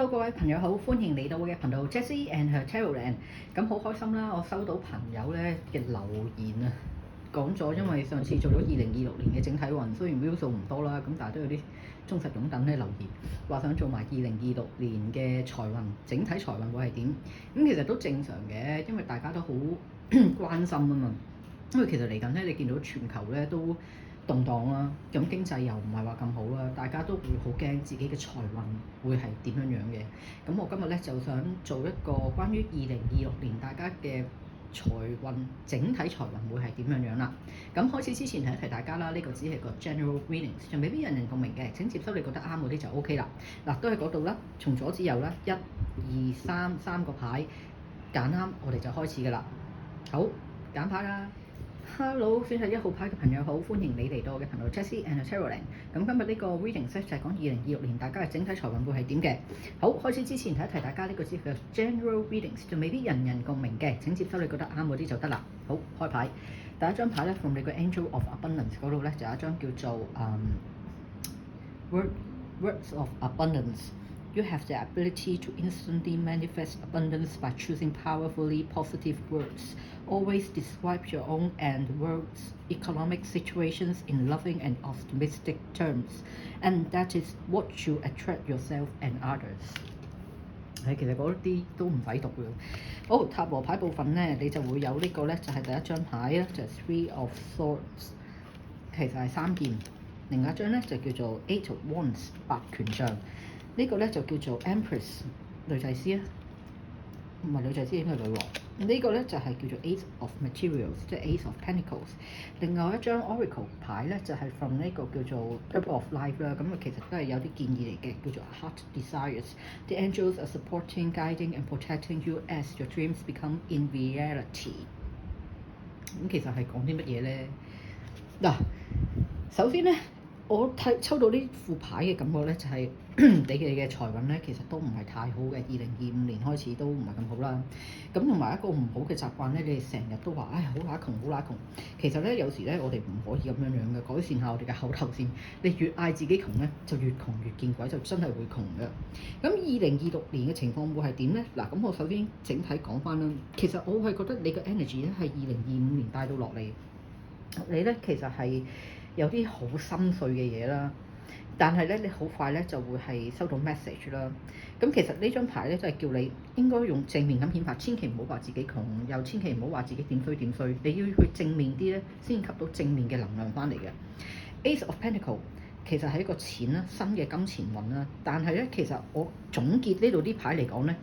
Hello，各位朋友好，歡迎嚟到我嘅頻道 Jessie and her Tarotland。咁好開心啦！我收到朋友咧嘅留言啊，講咗因為上次做咗2026年嘅整體運，雖然 view 數唔多啦，咁但係都有啲忠實擁躉咧留言，話想做埋2026年嘅財運，整體財運會係點？咁其實都正常嘅，因為大家都好關心啊嘛。因為其實嚟緊咧，你見到全球咧都動盪啦，咁經濟又唔係話咁好啦，大家都會好驚自己嘅財運會係點樣樣嘅。咁我今日咧就想做一個關於2026年大家嘅財運，整體財運會係點樣樣啦。咁開始之前提一提大家啦，呢個只係個 general reading， 就未必人人共鳴嘅。請接收你覺得啱嗰啲就 OK 啦。嗱，都喺嗰度啦，從左至右啦，1、2、3個牌揀啱，我哋就開始噶啦。好，揀牌啦。Hello，選擇1號牌嘅朋友好，歡迎你嚟到我嘅頻道 Jessie and Tarotland。咁今日呢個 reading set 就係講2026年大家嘅整體財運會係點嘅。好，開始之前提一提大家，呢個只係 general readings， 就未必人人共鳴嘅。請接收你覺得啱嗰啲就得啦。好，開牌。第一張牌咧，from 你個 Angel of Abundance 嗰度咧，就有一張叫做Words of Abundance。You have the ability to instantly manifest abundance by choosing powerfully positive words. Always describe your own and world's economic situations in loving and optimistic terms, and that is what you attract yourself and others. 其實嗰啲都唔使讀嘅。好，塔羅牌部分咧，你就會有呢個咧，就係第一張牌咧，就係 Three of Swords， 其實係3件。另一張咧就叫做 Eight of Wands， 8權杖。呢個咧就叫做 Empress 女祭司啊，唔係女祭司，應該係女王。呢個咧就係叫做 Ace of Materials， 即係 Ace of Pentacles。另外一張 Oracle 牌咧就係 from 呢個叫做 Purple of Life 啦，咁其實都係有啲建議嚟嘅，叫做 Heart Desires。The angels are supporting, guiding and protecting you as your dreams become in reality。咁其實係講啲乜嘢咧？嗱，首先咧。我抽到呢副牌嘅感覺咧，就係你嘅財運咧，其實都唔係太好嘅。2025年開始都唔係咁好啦。咁同埋一個唔好嘅習慣咧，你哋成日都話，唉，好乸窮，好乸窮。其實咧，有時咧，我哋唔可以咁樣樣嘅，改善下我哋嘅口頭先。你越嗌自己窮咧，就越窮越見鬼，就真係會窮嘅。咁2026年嘅情況會係點咧？嗱，咁我首先整體講翻啦。其實我係覺得你嘅 energy 咧係2025年帶到落嚟，你咧其實係有啲好心碎嘅嘢啦，但係咧你好快咧就會係收到 message 啦。咁其實呢張牌咧就係叫你應該用正面咁顯化，千祈唔好話自己窮，又千祈唔好話自己點衰點衰，你要去正面啲咧，先吸到正面嘅能量翻嚟嘅。Ace of Pentacles 其實係一個錢啦，新嘅金錢運啦。但係咧，其實我總結呢度啲牌嚟講咧，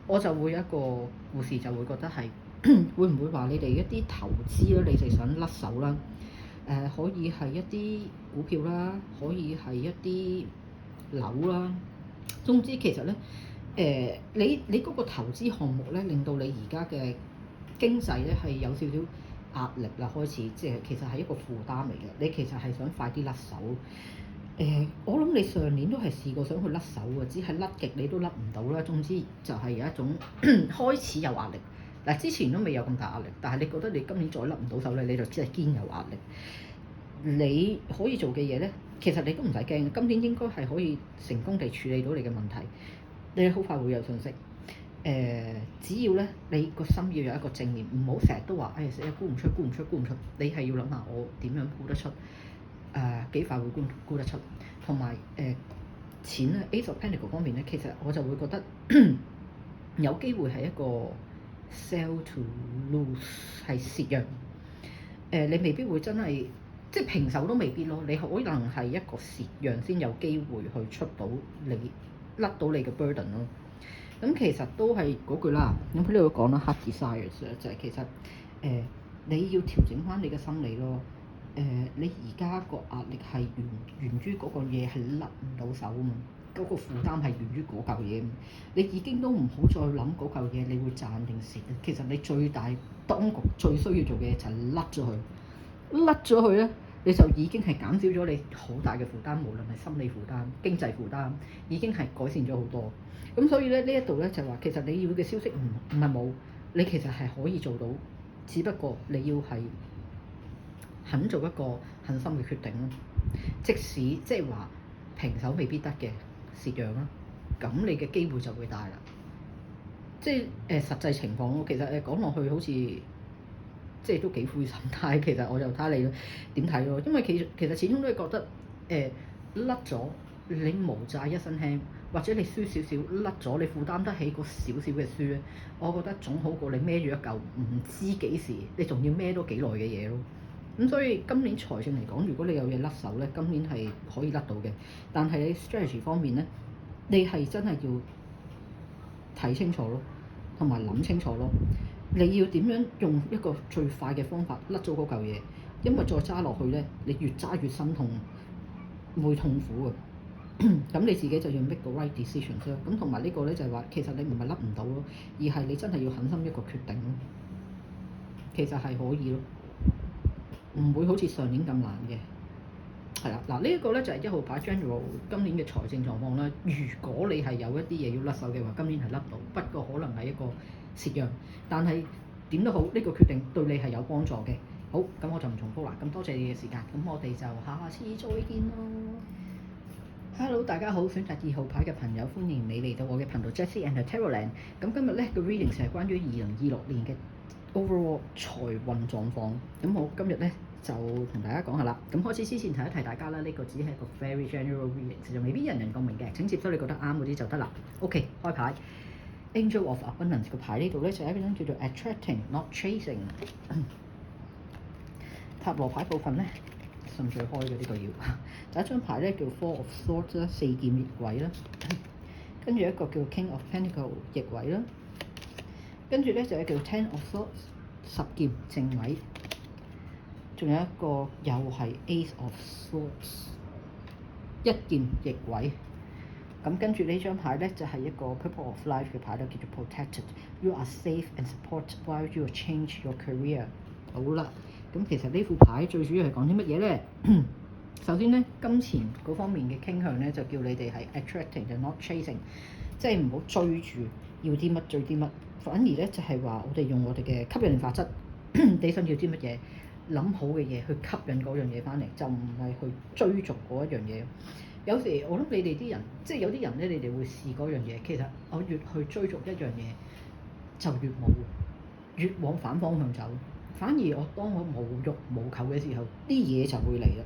我就會有一個故事，就會覺得係會唔會話你哋一啲投資啦，你哋想甩手啦？可以係一啲股票啦，可以係一啲樓啦。總之其實咧，你嗰個投資項目咧，令到你而家嘅經濟咧係有少少壓力啦，開始即係其實係一個負擔嚟嘅。你其實係想快啲甩手。我諗你上年都係試過想去甩手嘅，只係甩極你都甩唔到啦。總之就係有一種開始有壓力。嗱，之前都未有咁大壓力，但係你覺得你今年再甩唔到手咧，你就真係堅有壓力。你可以做嘅嘢咧，其實你都唔使驚，今年應該係可以成功地處理到你嘅問題。你好快會有信息。只要咧你個心要有一個正面，唔好成日都話，死啊估唔出。你係要諗下我點樣估得出？幾快會估得出？同埋錢咧 ，Ace of Pentacles 方面咧，其實我就會覺得有機會係一個 sell to lose 係蝕讓。你未必會真係即係平手都未必咯。你可能係一個蝕讓先有機會去出到你甩到你嘅 burden 咯。咁其實都係嗰句啦。咁佢呢度講啦 Heart Desires 就係其實你要調整翻你嘅心理咯。你而家個壓力係源於嗰個嘢係甩唔到手啊嘛，嗰個負擔係源於嗰嚿嘢。你已經都唔好再諗嗰嚿嘢，你會賺定蝕。其實你最大當局最需要做嘅嘢就係甩咗佢，甩咗佢咧，你就已經係減少咗你好大嘅負擔，無論係心理負擔、經濟負擔，已經係改善咗好多。咁所以咧呢一度咧就話，其實你要嘅消息唔係冇，你其實係可以做到，只不過你要係肯做一個狠心嘅決定咯。即使即係話平手未必得嘅，蝕讓啦。咁你嘅機會就會大啦。即係實際情況，其實講落去好似即係都幾灰心，但係其實我就睇下你點睇咯。因為其實始終都係覺得甩咗你無債一身輕，或者你輸少少甩咗，你負擔得起個少少嘅輸咧，我覺得總好過你孭住一嚿唔知幾時，你仲要孭多幾耐嘅嘢咯。咁所以今年財政嚟講，如果你有嘢甩手咧，今年係可以甩到嘅。但係你 strategy 方面咧，你係真係要睇清楚咯，同埋諗清楚咯。你要點樣用一個最快嘅方法甩咗嗰嚿嘢？因為再揸落去咧，你越揸越心痛，會痛苦嘅。咁你自己就要 make 個 right decision 啫。咁同埋呢個咧就係話，其實你唔係甩唔到咯，而係你真係要狠心一個決定咯。其實係可以咯，唔會好似上年咁難嘅。係啦，嗱呢一個咧就係1號牌 general 今年嘅財政狀況啦。如果你係有一啲嘢要甩手嘅話，今年係甩到，不過可能係一個蝕讓，但係點都好，呢個決定對你係有幫助嘅。好，咁我就唔重複啦。咁多謝你嘅時間，咁我哋就下次再見咯。Hello， 大家好，選擇2號牌嘅朋友，歡迎你嚟到我嘅頻道 Jessie and Tarotland。咁今日咧個 reading 就係關於2026年嘅 overall 財運狀況。咁我今日咧就同大家講下啦。咁開始之前提一提大家啦，呢個只係一個 very general reading，就未必人人共鳴嘅。請接收你覺得啱嗰啲就得啦。OK， 開牌。Angel of Abundance 個牌呢度咧就係一張叫做 Attracting Not Chasing。塔羅牌部分咧順序開嘅呢個要。第一張牌咧叫 Four of Swords 啦，4劍逆位啦。跟住一個叫 King of Pentacles 逆位啦。跟住咧就係叫 Ten of Swords 10劍正位。仲有一個又係 Ace of Swords 1劍逆位。咁跟住呢張牌咧就係一個 Purple of Life 嘅牌啦，叫做 Protected。You are safe and supported while you change your career。好啦，咁其實呢副牌最主要係講啲乜嘢咧？首先咧，金錢嗰方面嘅傾向咧就叫你哋係 attracting and not chasing，即係唔好追住要啲乜追啲乜，反而咧就係話我哋用我哋嘅吸引力法則，你想要啲乜嘢，諗好嘅嘢去吸引嗰樣嘢翻嚟，就唔係去追逐嗰一樣嘢。有時我諗你哋啲人，即係有啲人咧，你哋會試嗰樣嘢，其實我越去追逐一樣嘢，就越冇，越往反方向走。反而當我無欲無求嘅時候，啲嘢就會嚟啦。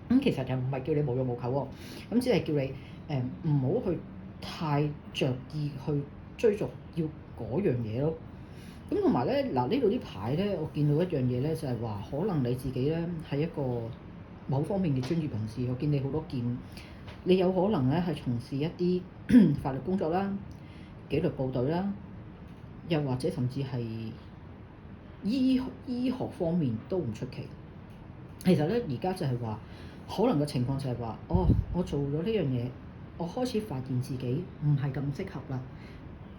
咁其實就唔係叫你無欲無求喎，咁只係叫你唔好去太着意去追逐要嗰樣嘢咯。咁同埋咧，嗱呢度啲牌咧，我見到一樣嘢咧，就係話可能你自己咧係一個某方面嘅專業人士，我見你好多劍，你有可能咧係從事一啲法律工作啦、紀律部隊啦，又或者甚至係醫學方面都唔出奇。其實咧，而家就係話，可能嘅情況就係話，我做咗呢樣嘢，我開始發現自己唔係咁適合啦，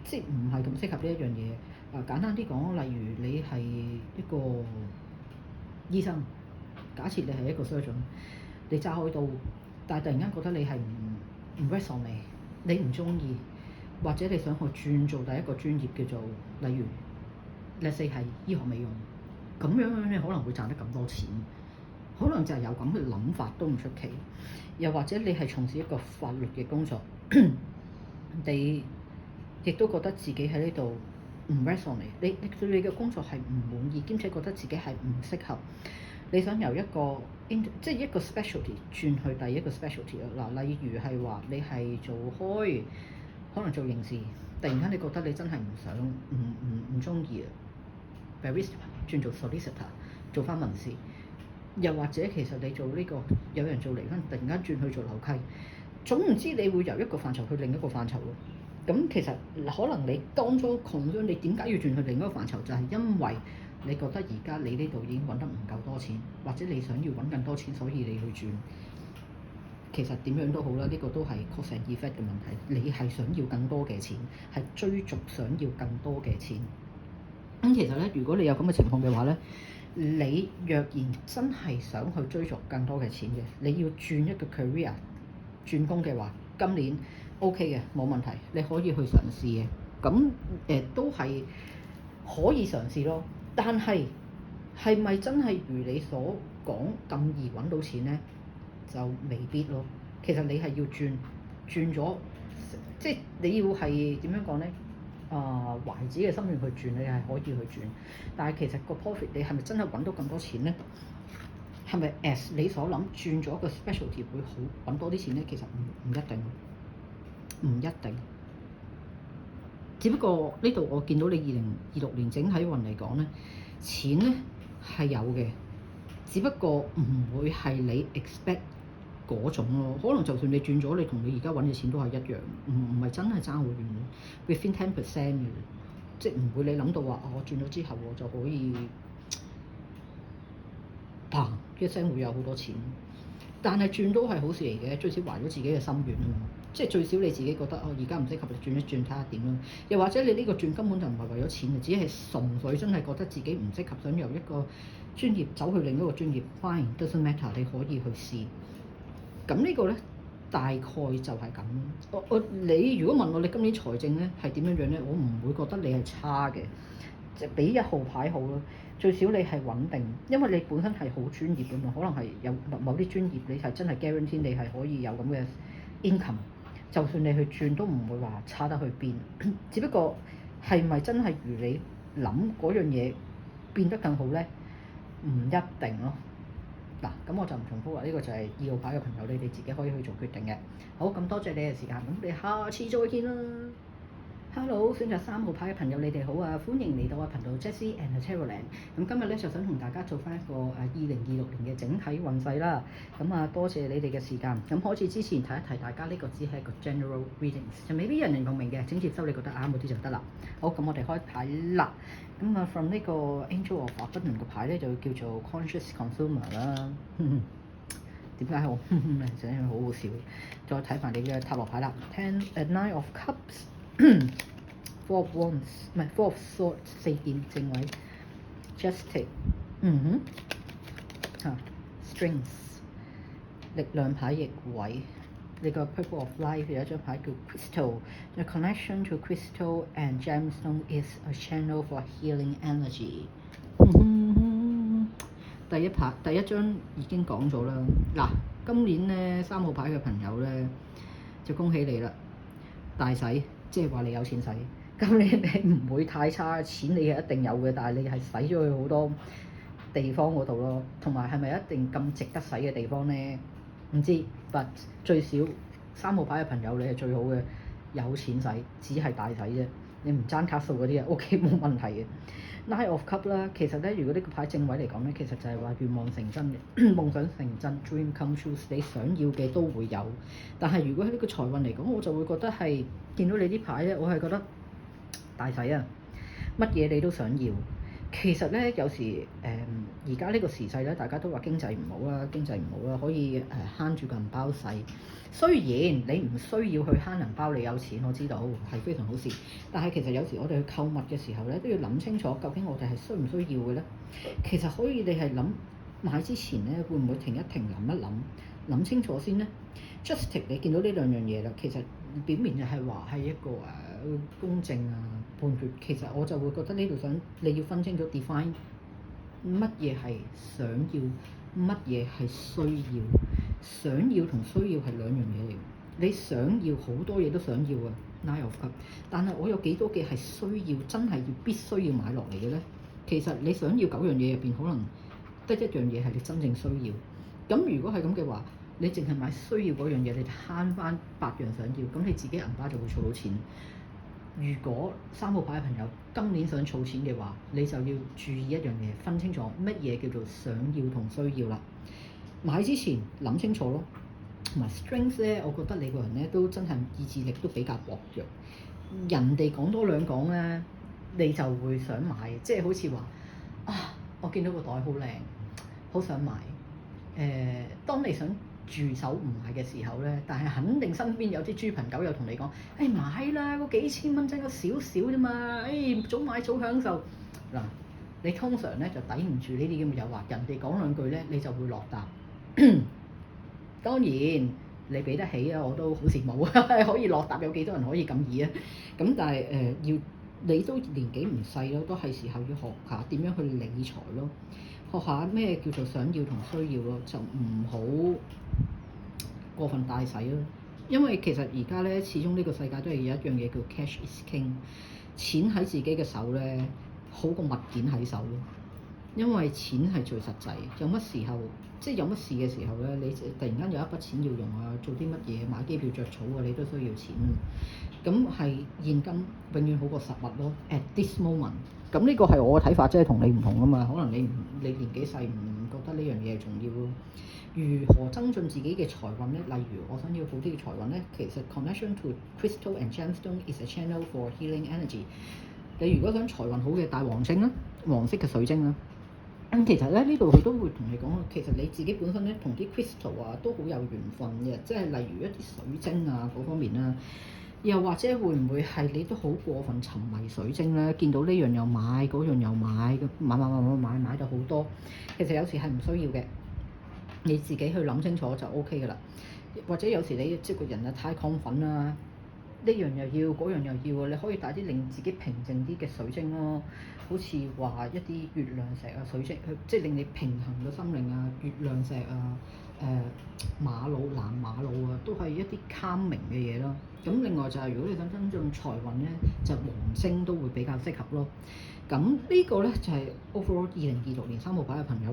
即係唔係咁適合呢一樣嘢。簡單啲講，例如你係一個醫生，假設你係一個 surgeon，你揸開刀，但係突然間覺得你係唔 resonate，你唔中意，或者你想去轉做第一個專業叫做，例如 let's say 係醫學美容，咁樣你可能會賺得咁多錢。可能就係有咁嘅諗法都唔出奇，又或者你係從事一個法律嘅工作，你亦都覺得自己喺呢度唔 resonate，你對你嘅工作係唔滿意，兼且覺得自己係唔適合，你想由一個即係一個 specialty 轉去第一個 specialty 嗱，例如係話你係做開可能做刑事，突然間你覺得你真係唔想唔中意啊 barrister 轉做 solicitor 做翻民事。又或者其實你做呢個有人做離婚，突然間轉去做樓契，總唔知你會由一個範疇去另一個範疇咯。咁其實可能你當初窮咗，你點解要轉去另一個範疇？就係因為你覺得而家你呢度已經揾得唔夠多錢，或者你想要揾更多錢，所以你去轉。其實點樣都好啦，呢個都係 cause and effect 嘅問題。你係想要更多嘅錢，係追逐想要更多嘅錢。咁其實咧，如果你有咁嘅情況嘅話咧，你若然真係想去追逐更多嘅錢嘅，你要轉一個 career 轉工嘅話，今年 OK 嘅，冇問題，你可以去嘗試嘅。咁都係可以嘗試咯。但係係咪真係如你所講咁易揾到錢咧？就未必咯。其實你係要轉咗，即係你要係點樣講咧？懷自己嘅心願去轉，你係可以去轉，但係其實個 profit 你係咪真係揾到咁多錢咧？係咪 as 你所諗轉咗個 specialty 會好揾多啲錢咧？其實唔一定，唔一定。只不過呢度我見到你2026年整體運嚟講咧，錢咧係有嘅，只不過唔會係你 expect 嗰種咯。可能就算你轉咗，你同你而家揾嘅錢都係一樣，唔係真係爭好遠 ，within 10% 嘅，即係唔會你諗到話我轉咗之後我就可以砰一聲會有好多錢。但係轉都係好事嚟嘅，最少懷咗自己嘅心願啊嘛。即係最少你自己覺得而家唔適合，你轉一轉睇下點咯。又或者你呢個轉根本就唔係為咗錢，只係純粹真係覺得自己唔適合，想由一個專業走去另一個專業 ，fine doesn't matter，你可以去試。咁呢個咧大概就係咁。你如果問我你今年財政咧係點樣樣咧，我唔會覺得你係差嘅，就比1號牌好咯。最少你係穩定，因為你本身係好專業㗎嘛，可能係有某啲專業你係真係 guarantee 你係可以有咁嘅 income，就算你去轉都唔會話差得去邊。只不過係咪真係如你諗嗰樣嘢變得更好咧？唔一定咯。嗱，咁我就唔重複啦。呢個就係2號牌嘅朋友，你哋自己可以去做決定嘅。好，咁多謝你嘅時間，咁我哋下次再見啦。Hello，選擇3號牌嘅朋友，你哋好啊！歡迎嚟到我頻道 Jessie and Tarotland。咁今日咧就想同大家做翻一個2026年嘅整體運勢啦。咁多謝你哋嘅時間。咁開始之前提一提大家，呢個只係一個 general readings，就未必人人共鳴嘅，請接收你覺得啱嗰啲就得啦。好，咁我哋開牌啦。咁from呢個 Angel of Abundance嘅牌咧就叫做 Conscious Consumer 啦。點解我真係好好笑？再睇埋你嘅塔羅牌啦 ，Nine of Cups。Four of Wands 唔係 Four of Swords 4劍正位 Justice Strength 力量牌逆位，你個 Purple of Life 有一張牌叫 Crystal，The connection to crystal and gemstone is a channel for healing energy。第一張已經講咗啦。嗱，今年咧3號牌嘅朋友咧就恭喜你啦，大使，即係話你有錢使。咁你唔會太差，錢你係一定有嘅，但係你係使咗去好多地方嗰度咯。同埋係咪一定咁值得使嘅地方咧？唔知，but 最少3號牌嘅朋友你係最好嘅，有錢使，只係大使啫。你唔爭卡數嗰啲啊 ，OK 冇問題嘅。Nine of Cups 啦，其實咧，如果呢個牌正位嚟講咧，其實就係話願望成真嘅，夢想成真 ，dream come true，你想要嘅都會有。但係如果喺呢個財運嚟講，我就會覺得係見到你啲牌咧，我係覺得大使啊，乜嘢你都想要。其實咧，有時而家呢個時勢咧，大家都話經濟唔好啦，經濟唔好啦，可以慳住個銀包使。雖然你唔需要去慳銀包，你有錢，我知道係非常好事。但係其實有時我哋去購物嘅時候咧，都要諗清楚，究竟我哋係需唔需要嘅咧？其實可以你係諗買之前咧，會唔會停一停，諗一諗，諗清楚先咧？Justice，你見到呢兩樣嘢啦，其實表面就係話係一個公正啊判決，其實我就會覺得呢度想你要分清楚 define 乜嘢係想要，乜嘢係需要。想要同需要係兩樣嘢嚟。你想要好多嘢都想要啊 Nine of Cups，但係我有幾多嘅係需要，真係要必須要買落嚟嘅咧？其實你想要9樣嘢入邊，可能得1樣嘢係你真正需要。咁如果係咁嘅話，你淨係買需要嗰樣嘢，你就慳翻8樣想要，咁你自己銀包就會儲到錢。如果3號牌嘅朋友今年想儲錢嘅話，你就要注意一樣嘢，分清楚乜嘢叫做想要同需要啦。買之前諗清楚咯。同埋 strength 咧，我覺得你個人咧都真係意志力都比較薄弱。人哋講多兩講咧，你就會想買，即係好似話啊，我見到個袋好靚，好想買。當你想住手唔買嘅時候咧，但係肯定身邊有啲豬朋狗友同你講：買啦，嗰幾千蚊真係少少啫嘛，早買早享受。嗱，你通常咧就抵唔住呢啲咁嘅誘惑，人哋講兩句咧，你就會落答。當然你俾得起啊，我都好羨慕啊！可以落答，有幾多人可以咁易啊？咁但係要你都年紀唔細咯，都係時候要學下點樣去理財咯，學下咩叫做想要同需要咯，就唔好過分大使咯。因為其實而家咧，始終呢個世界都係有一樣嘢叫 cash is king，錢喺自己嘅手咧，好過物件喺手咯。因為錢係最實際，有乜時候即係有乜事嘅時候咧，你突然間有一筆錢要用啊，做啲乜嘢買機票着草啊，你都需要錢啊。咁係現金永遠好過實物咯。At this moment，咁呢個係我嘅睇法，即係同你唔同啊嘛。可能你年紀細唔覺得呢樣嘢係重要咯。如何增進自己嘅財運咧？例如我想要好啲嘅財運咧，其實 connection to crystal and gemstone is a channel for healing energy。你如果想財運好嘅，帶黃晶啦，黃色嘅水晶啦。咁其實咧呢度佢都會同你講，其實你自己本身咧同啲 crystal 啊都好有緣分嘅，即係例如一啲水晶啊嗰方面啦。又或者會唔會係你都好過分沉迷水晶咧？見到呢樣又買，嗰樣又買，買到好多。其實有時係唔需要嘅，你自己去諗清楚就 OK 噶啦。或者有時你即係個人啊太亢奮啦，呢樣又要，嗰樣又要，你可以帶啲令自己平靜啲嘅水晶咯。好似話一啲月亮石啊、水晶，即係令你平衡個心靈啊。月亮石啊、瑪瑙、藍瑪瑙啊，都係一啲 calming 嘅嘢咯。咁另外就係如果你想增進財運咧，就黃晶都會比較適合咯。咁呢個咧就係 overall 2026年3號牌嘅朋友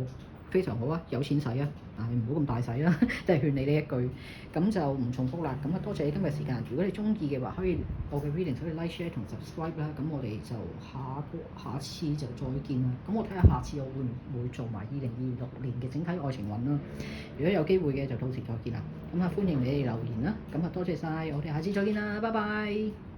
非常好啊，有錢使啊，但係唔好咁大使啦，都係勸你呢一句。咁就唔重複啦。咁啊多謝你今日時間。如果你中意嘅話，可以我嘅 reading 可以 like share 同 subscribe 啦。咁我哋就下次就再見啦。咁我睇下下次我會唔會做埋2026年嘅整體愛情運啦。如果有機會嘅就到時再見啦。咁啊歡迎你哋留言啦。咁啊多謝晒，我哋下次再見啦，拜拜。